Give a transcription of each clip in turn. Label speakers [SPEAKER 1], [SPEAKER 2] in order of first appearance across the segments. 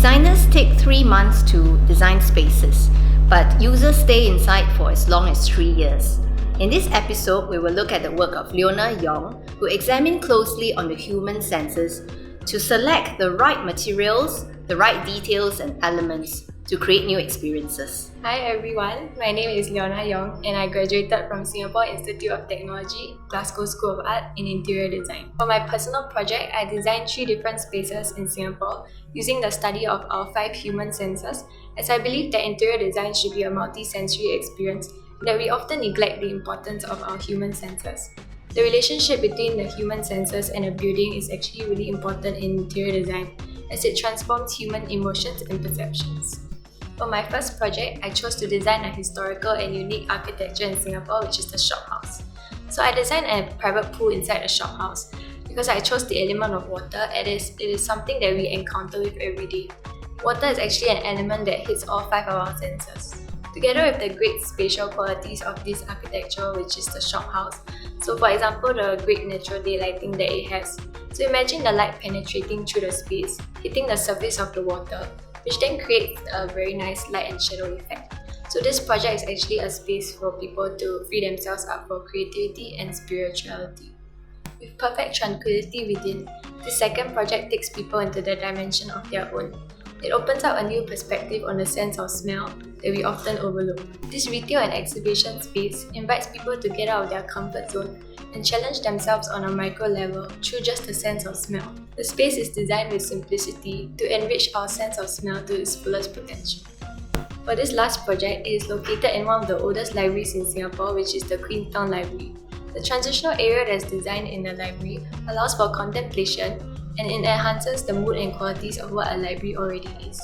[SPEAKER 1] Designers take 3 months to design spaces, but users stay inside for as long as 3 years. In this episode, we will look at the work of Leona Yong, who examined closely on the human senses to select the right materials, the right details and elements to create new experiences.
[SPEAKER 2] Hi everyone, my name is Leona Yong and I graduated from Singapore Institute of Technology, Glasgow School of Art in Interior Design. For my personal project, I designed 3 different spaces in Singapore using the study of our 5 human senses, as I believe that interior design should be a multi-sensory experience and that we often neglect the importance of our human senses. The relationship between the human senses and a building is actually really important in interior design, as it transforms human emotions and perceptions. For my first project, I chose to design a historical and unique architecture in Singapore, which is the shophouse. So I designed a private pool inside the shophouse because I chose the element of water as it is something that we encounter with every day. Water is actually an element that hits all 5 of our senses. Together with the great spatial qualities of this architecture, which is the shophouse. So for example, the great natural daylighting that it has. So imagine the light penetrating through the space, hitting the surface of the water, which then creates a very nice light and shadow effect. So this project is actually a space for people to free themselves up for creativity and spirituality. With perfect tranquility within, this second project takes people into the dimension of their own. It opens up a new perspective on the sense of smell that we often overlook. This retail and exhibition space invites people to get out of their comfort zone and challenge themselves on a micro level through just the sense of smell. The space is designed with simplicity to enrich our sense of smell to its fullest potential. For this last project, it is located in one of the oldest libraries in Singapore, which is the Queenstown Library. The transitional area that is designed in the library allows for contemplation and it enhances the mood and qualities of what a library already is.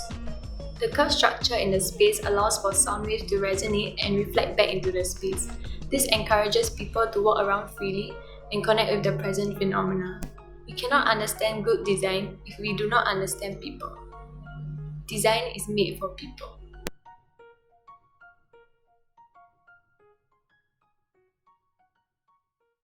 [SPEAKER 2] The curved structure in the space allows for sound waves to resonate and reflect back into the space. This encourages people to walk around freely and connect with the present phenomena. We cannot understand good design if we do not understand people. Design is made for people.